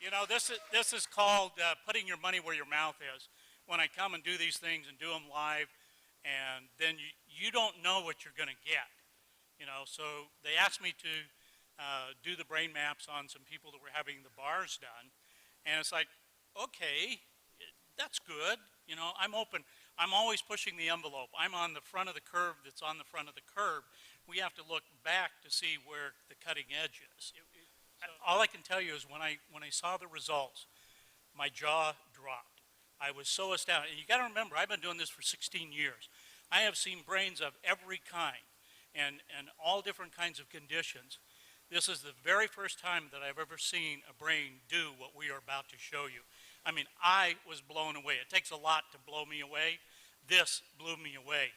You know, this is called putting your money where your mouth is. When I come and do these things and do them live, and then you don't know what you're going to get. You know, so they asked me to do the brain maps on some people that were having the bars done, and it's like, okay, that's good. You know, I'm open. I'm always pushing the envelope. I'm on the front of the curve that's on the front of the curve. We have to look back to see where the cutting edge is. All I can tell you is when I saw the results, my jaw dropped. I was so astounded. And you got to remember, I've been doing this for 16 years. I have seen brains of every kind and all different kinds of conditions. This is the very first time that I've ever seen a brain do what we are about to show you. I mean, I was blown away. It takes a lot to blow me away. This blew me away.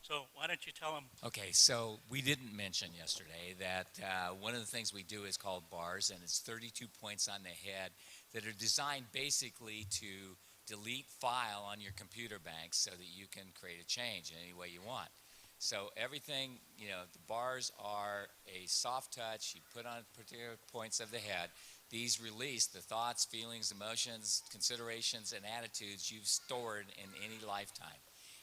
So why don't you tell them? Okay, so we didn't mention yesterday that one of the things we do is called bars, and it's 32 points on the head that are designed basically to delete file on your computer bank so that you can create a change in any way you want. So everything, you know, the bars are a soft touch. You put on particular points of the head. These release the thoughts, feelings, emotions, considerations, and attitudes you've stored in any lifetime.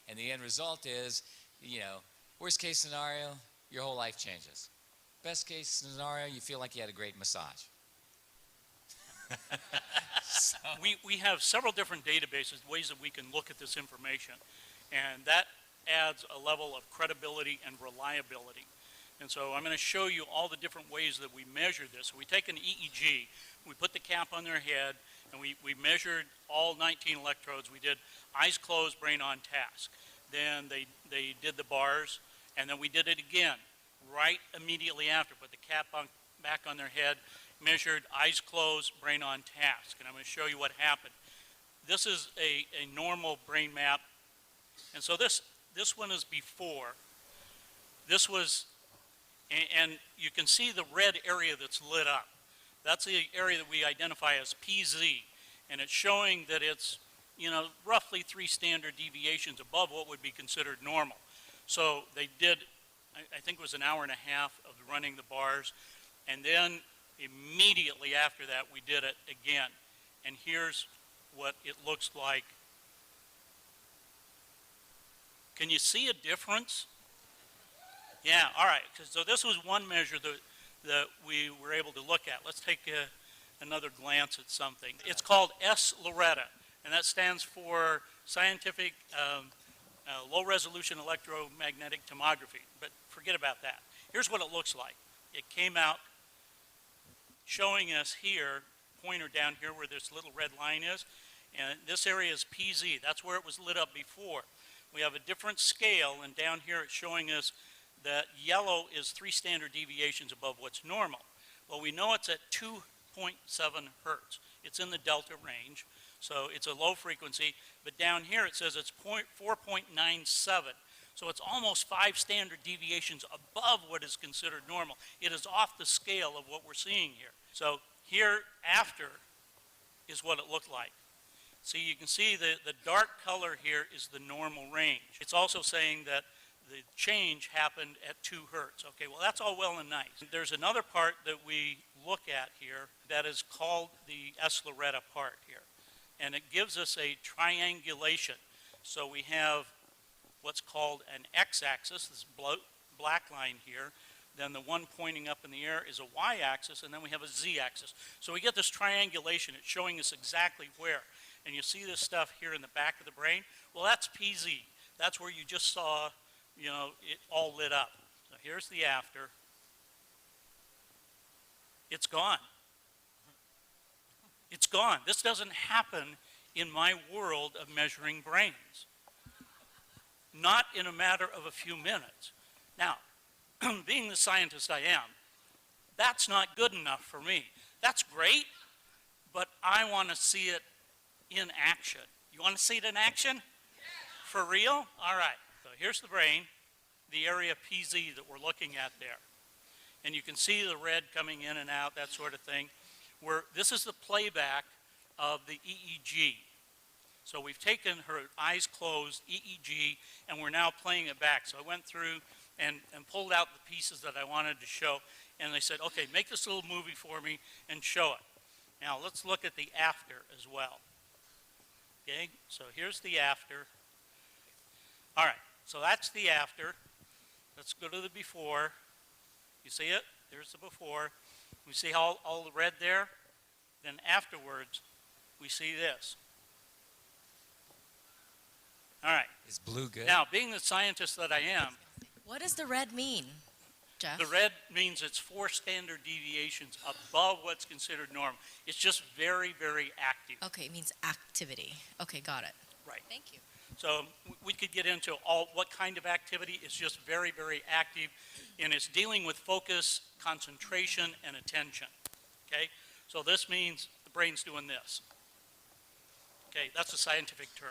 And the end result is, you know, worst case scenario, your whole life changes. Best case scenario, you feel like you had a great massage. So. We have several different databases, ways that we can look at this information, and that adds a level of credibility and reliability. And so I'm going to show you all the different ways that we measure this. So we take an EEG, we put the cap on their head, and we measured all 19 electrodes. We did eyes closed, brain on task. Then they did the bars, and then we did it again right immediately after. Put the cap back on their head, measured eyes closed, brain on task. And I'm going to show you what happened. This is a normal brain map. And so this one is before. This was, and you can see the red area that's lit up. That's the area that we identify as PZ. And it's showing that it's, you know, roughly 3 standard deviations above what would be considered normal. So they did, I think it was an hour and a half of running the bars. And then immediately after that, we did it again. And here's what it looks like. Can you see a difference? Yeah, all right. So this was one measure that we were able to look at. Let's take another glance at something. It's called S-Loretta, and that stands for Scientific Low-Resolution Electromagnetic Tomography. But forget about that. Here's what it looks like. It came out showing us here, pointer down here where this little red line is, and this area is PZ. That's where it was lit up before. We have a different scale, and down here it's showing us that yellow is 3 standard deviations above what's normal. Well, we know it's at 2.7 hertz. It's in the delta range, so it's a low frequency, but down here it says it's 4.97. So it's almost 5 standard deviations above what is considered normal. It is off the scale of what we're seeing here. So here after is what it looked like. See, you can see the dark color here is the normal range. It's also saying that the change happened at 2 hertz. Okay, well that's all well and nice. There's another part that we look at here that is called the S-Loretta part here. And it gives us a triangulation. So we have what's called an x-axis, this black line here. Then the one pointing up in the air is a y-axis, and then we have a z-axis. So we get this triangulation. It's showing us exactly where. And you see this stuff here in the back of the brain. Well, that's PZ. That's where you just saw, you know, it all lit up. So here's the after. It's gone. It's gone. This doesn't happen in my world of measuring brains. Not in a matter of a few minutes. Now, being the scientist I am, that's not good enough for me. That's great, but I want to see it in action. You want to see it in action? For real? All right. So here's the brain, the area PZ that we're looking at there. And you can see the red coming in and out, that sort of thing. This is the playback of the EEG. So we've taken her eyes closed EEG, and we're now playing it back. So I went through and pulled out the pieces that I wanted to show, and they said, okay, make this little movie for me and show it. Now let's look at the after as well. Okay, so here's the after. All right, so that's the after. Let's go to the before. You see it? There's the before. We see all the red there. Then afterwards, we see this. All right. Is blue good? Now, being the scientist that I am, What does the red mean, Jeff? the red means it's 4 standard deviations above what's considered normal. It's just very, very active. Okay, it means activity. Okay, got it. Right. Thank you. So we could get into what kind of activity. It's just very, very active, and it's dealing with focus, concentration, and attention. Okay? So this means the brain's doing this. Okay, that's a scientific term.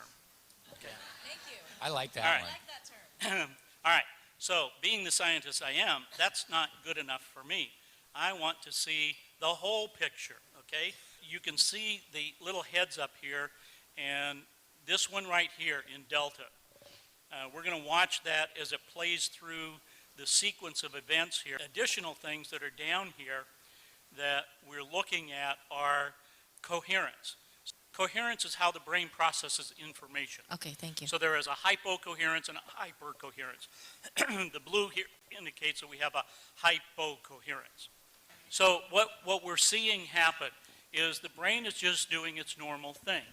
Okay. Thank you. I like that All right. one. I like that term. All right, so being the scientist I am, that's not good enough for me. I want to see the whole picture, okay? You can see the little heads up here, and this one right here in delta. We're going to watch that as it plays through the sequence of events here. Additional things that are down here that we're looking at are coherence. Coherence is how the brain processes information. Okay, thank you. So there is a hypocoherence and a hypercoherence. The blue here indicates that we have a hypocoherence. So what we're seeing happen is the brain is just doing its normal thing.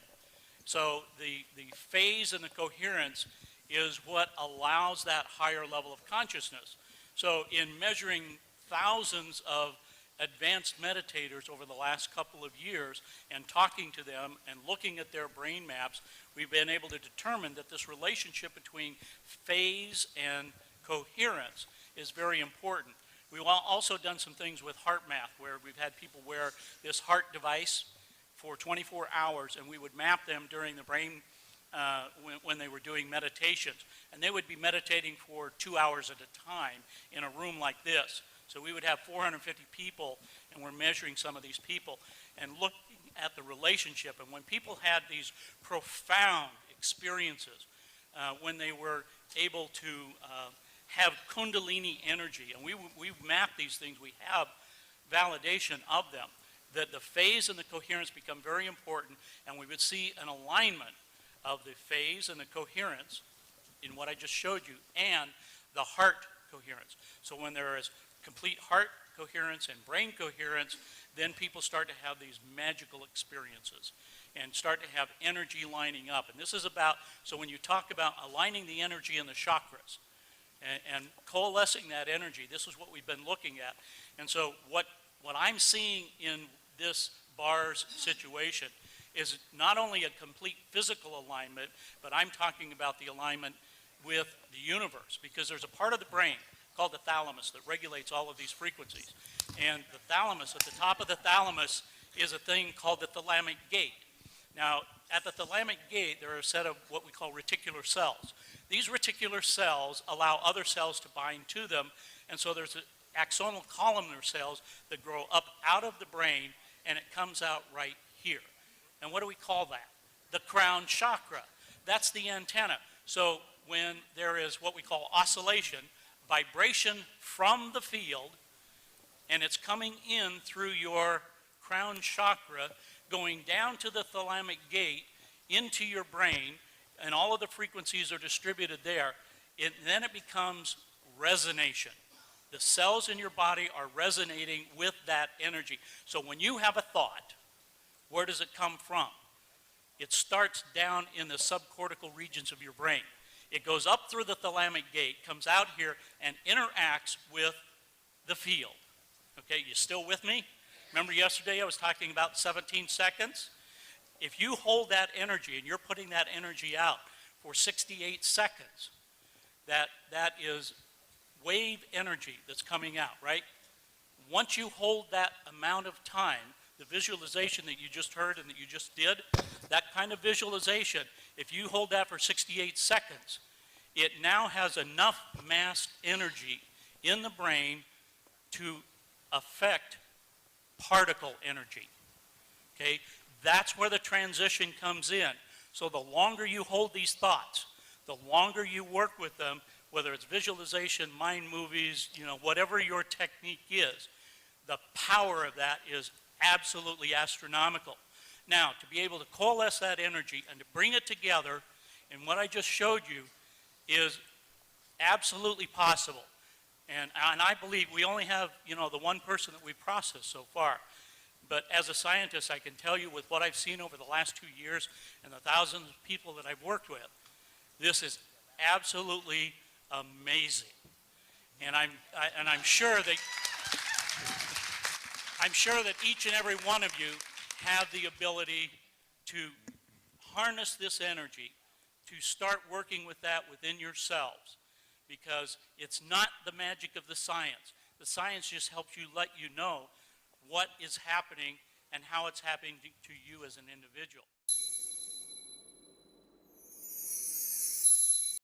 So the phase and the coherence is what allows that higher level of consciousness. So in measuring thousands of advanced meditators over the last couple of years and talking to them and looking at their brain maps, we've been able to determine that this relationship between phase and coherence is very important. We've also done some things with heart math where we've had people wear this heart device for 24 hours, and we would map them during the brain when they were doing meditations. And they would be meditating for 2 hours at a time in a room like this. So we would have 450 people, and we're measuring some of these people and looking at the relationship. And when people had these profound experiences, when they were able to have kundalini energy, and we map these things, we have validation of them, that the phase and the coherence become very important, and we would see an alignment of the phase and the coherence in what I just showed you, and the heart coherence. So when there is complete heart coherence and brain coherence, then people start to have these magical experiences and start to have energy lining up. And this is about, so when you talk about aligning the energy in the chakras and coalescing that energy, this is what we've been looking at. And so what I'm seeing in this bars situation is not only a complete physical alignment, but I'm talking about the alignment with the universe, because there's a part of the brain called the thalamus that regulates all of these frequencies. And the thalamus, at the top of the thalamus, is a thing called the thalamic gate. Now, at the thalamic gate, there are a set of what we call reticular cells. These reticular cells allow other cells to bind to them, and so there's axonal columnar cells that grow up out of the brain, and it comes out right here. And what do we call that? The crown chakra. That's the antenna. So when there is what we call oscillation, vibration from the field, and it's coming in through your crown chakra, going down to the thalamic gate, into your brain, and all of the frequencies are distributed there, then it becomes resonation. The cells in your body are resonating with that energy. So when you have a thought, where does it come from? It starts down in the subcortical regions of your brain. It goes up through the thalamic gate, comes out here, and interacts with the field. Okay, you still with me? Remember yesterday I was talking about 17 seconds? If you hold that energy and you're putting that energy out for 68 seconds, that is wave energy that's coming out, right? Once you hold that amount of time, the visualization that you just heard and that you just did, that kind of visualization, if you hold that for 68 seconds, it now has enough mass energy in the brain to affect particle energy. Okay? That's where the transition comes in. So the longer you hold these thoughts, the longer you work with them, whether it's visualization, mind movies, whatever your technique is, the power of that is absolutely astronomical. Now, to be able to coalesce that energy and to bring it together in what I just showed you is absolutely possible. And I believe we only have, you know, the one person that we've processed so far. But as a scientist, I can tell you with what I've seen over the last 2 years and the thousands of people that I've worked with, this is absolutely amazing. And I'm sure that each and every one of you have the ability to harness this energy, to start working with that within yourselves, because it's not the magic of the science. The science just helps you let you know what is happening and how it's happening to you as an individual.